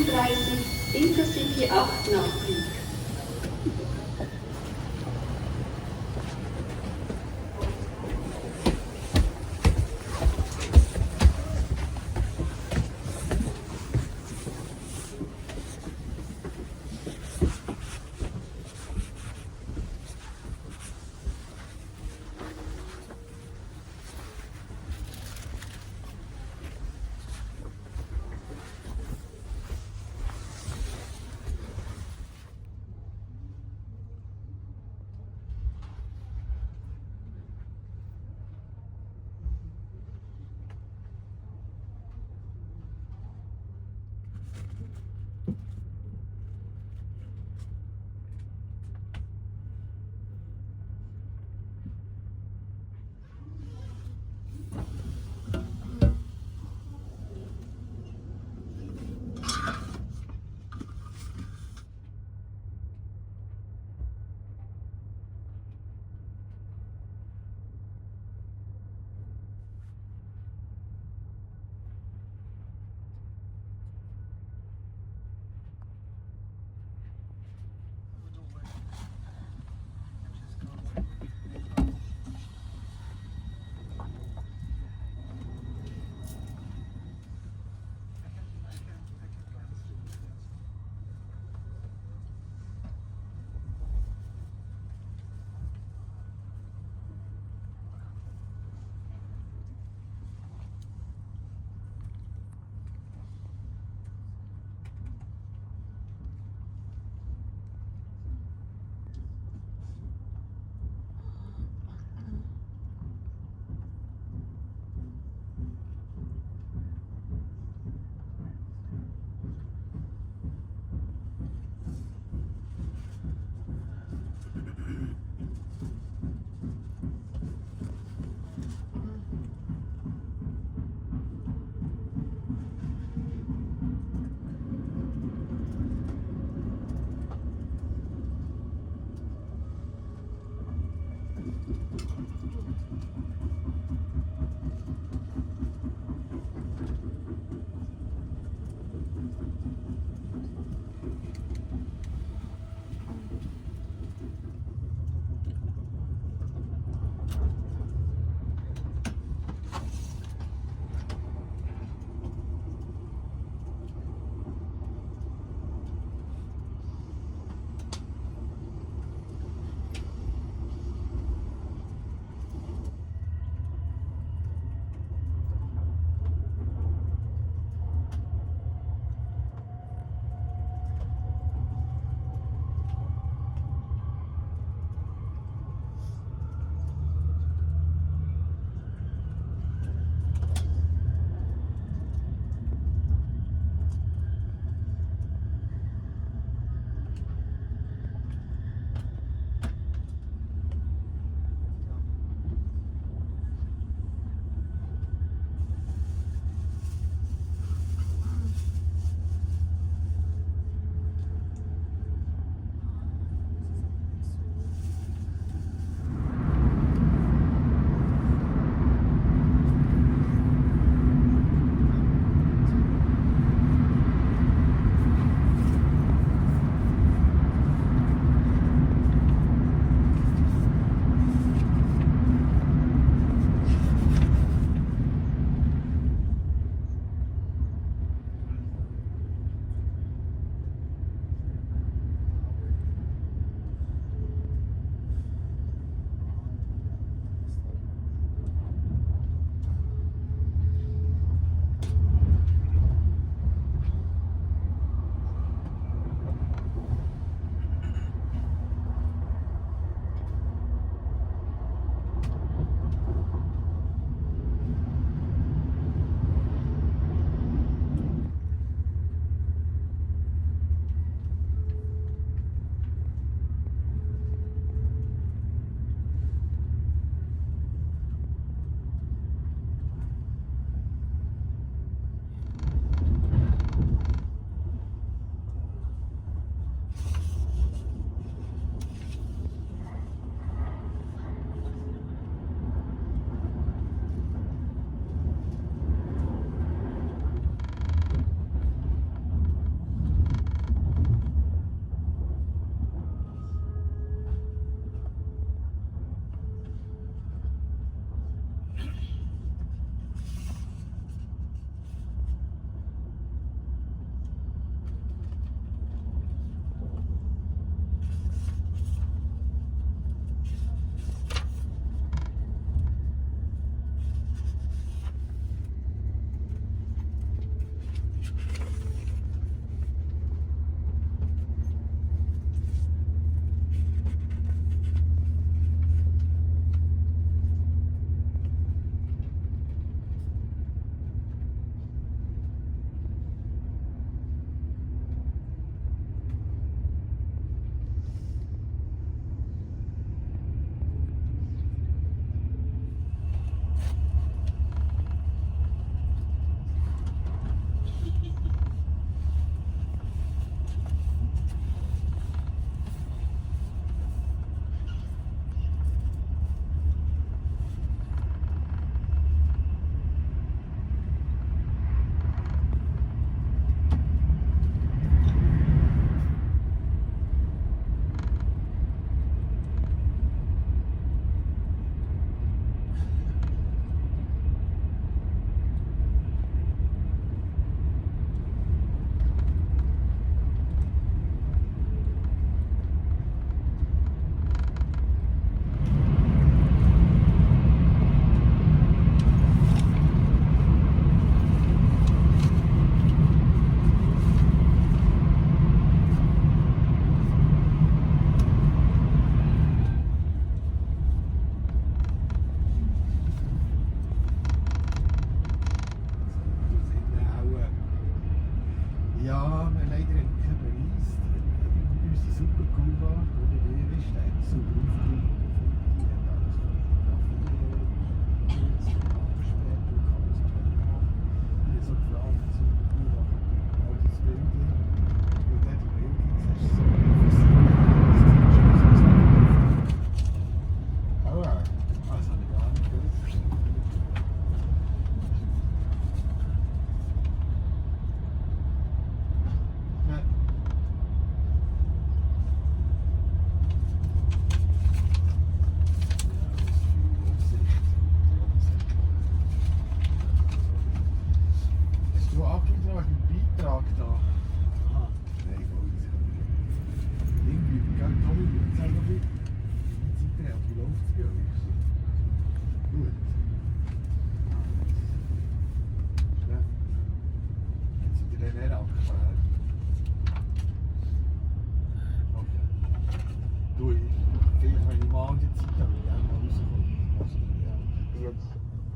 31 Intercity 8 Nachtzug.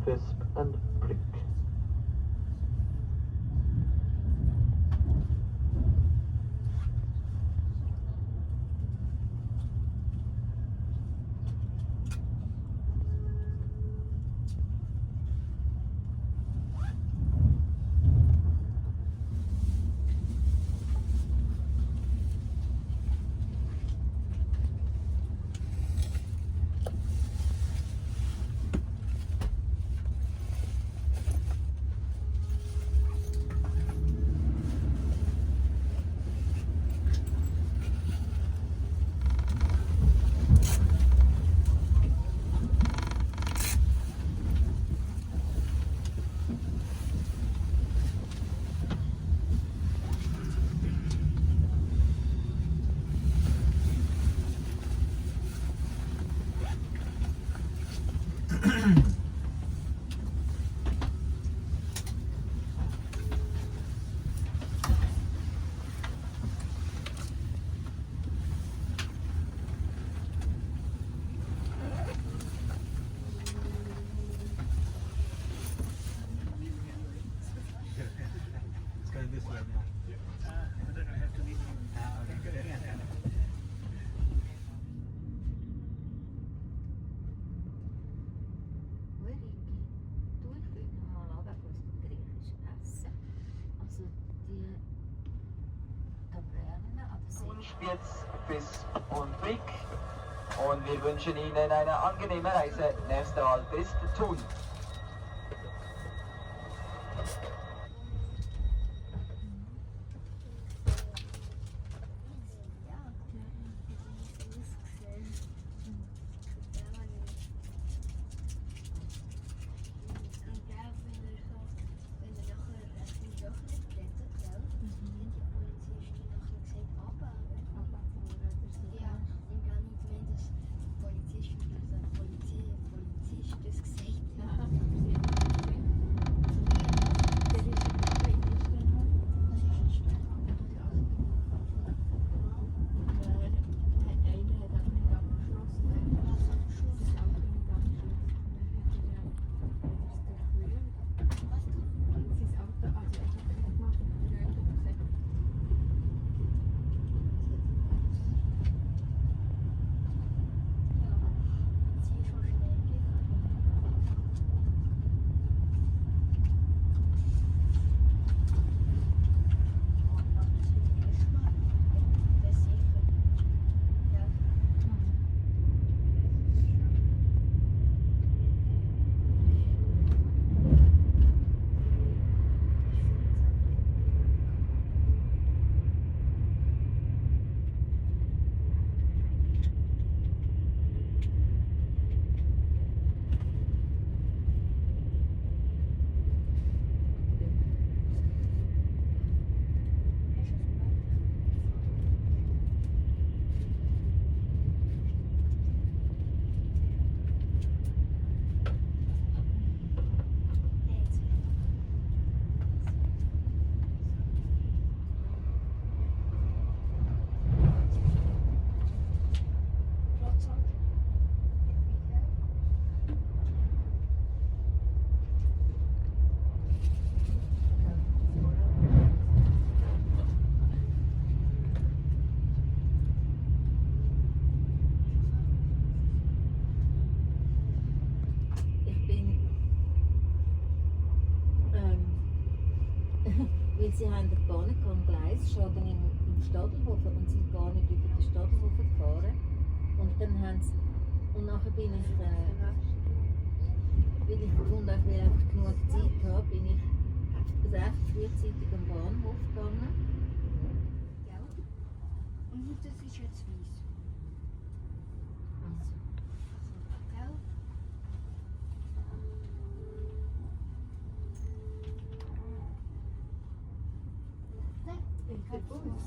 Visp and Brick. Spitz, Visp und Brick. Und wir wünschen Ihnen eine angenehme Reise. Nächster Halt ist Thun. Sie haben gar nicht am Gleis standen im Stadelhofen und sind gar nicht über den Stadelhofen gefahren. Und dann haben sie, und nachher bin ich gefunden, ich will einfach genug Zeit haben, bin ich recht frühzeitig am Bahnhof gegangen. Ja. Und das ist jetzt weiss. Also, Gell? ich bin Bus.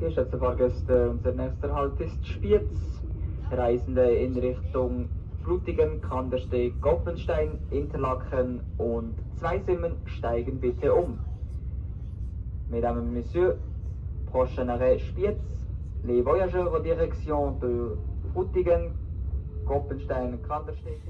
Geschätzte Fahrgäste, unser nächster Halt ist Spiez. Reisende in Richtung Frutigen, Kandersteg, Goppenstein, Interlaken und Zweisimmen steigen bitte um. Mesdames et Messieurs, prochain arrêt Spiez. Les voyageurs en direction de Frutigen, Goppenstein, Kandersteg.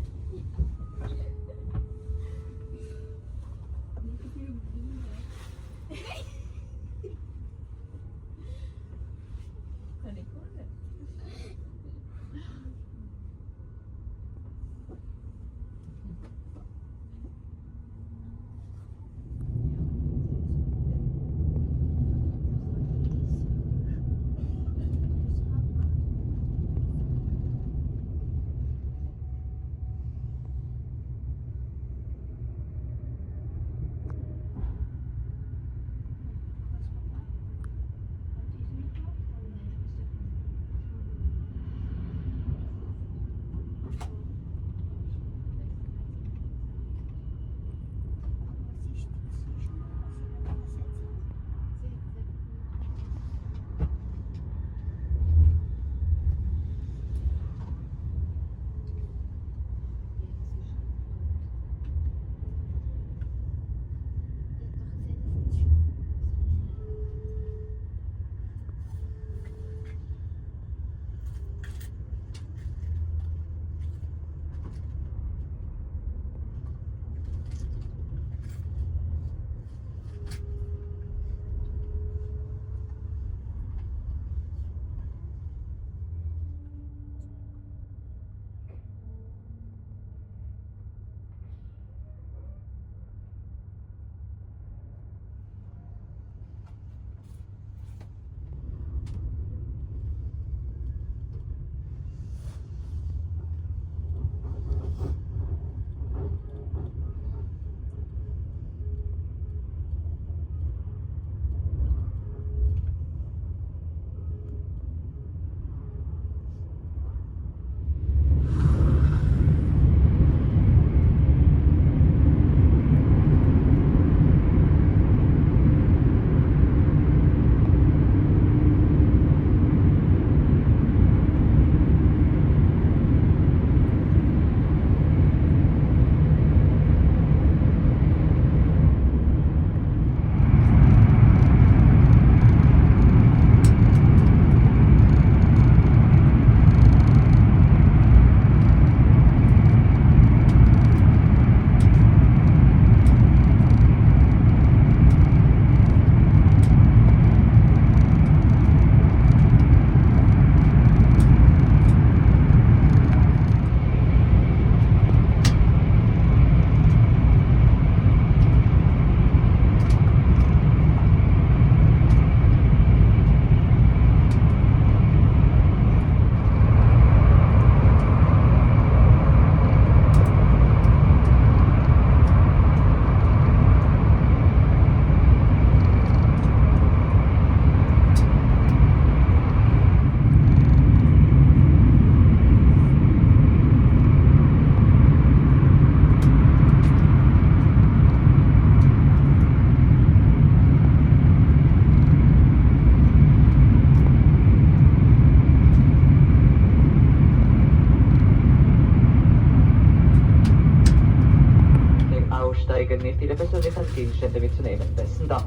Nicht Ihre persönlichen Gegenstände mitzunehmen. Besten Dank.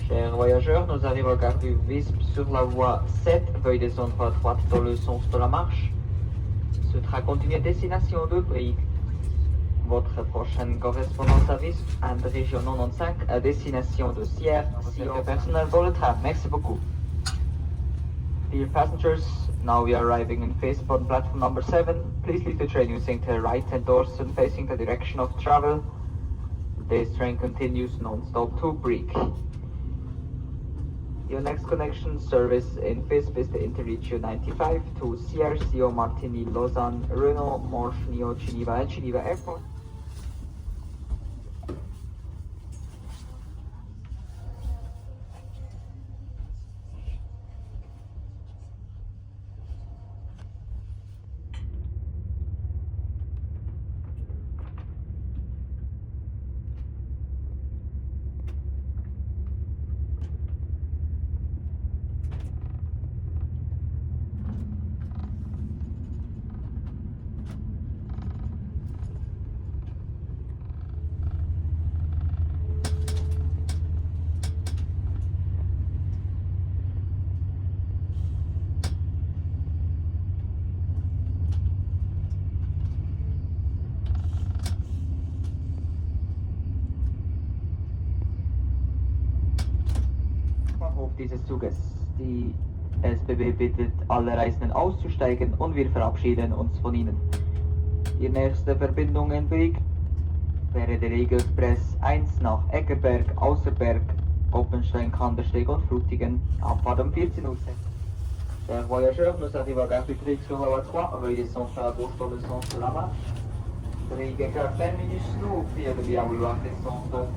Chers voyageurs, nous arrivons à Gare du Visp sur la voie 7. Veuillez descendre à droite dans le sens de la marche. Ce train continue à destination de Brieg. Votre prochaine correspondance à Visp, and région 95, à destination de Sierre. Votre personnel pour le train. Merci beaucoup. Dear passengers, now we are arriving in Visp on platform number 7. Please leave the train using the right-hand doors and facing the direction of travel. This train continues non-stop to Brieg. Your next connection service in Visp is the Interregio 95 to Sierre, Sio, Martigny, Lausanne, Renault, Morges, Geneva and Geneva Airport. Bahnhof dieses Zuges. Die SBB bittet alle Reisenden auszusteigen und wir verabschieden uns von Ihnen. Ihr nächste Verbindung in Brieg wäre der Regio Express 1 nach Eckerberg, Außerberg, Oppenstein, Kandersteg und Frutigen. Abfahrt um 14 Uhr. Chers voyageurs, nous arrivons à Gare du Brieg sur la voie 3, veuillez descendre à gauche dans le sens de la marche. Brieg est à 20 minutes nous, priez de bien vouloir descendre.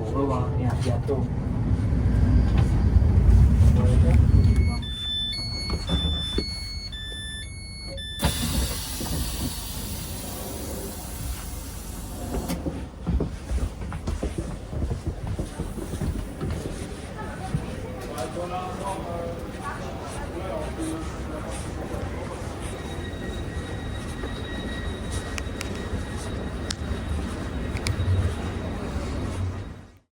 Au revoir et à bientôt. Voilà.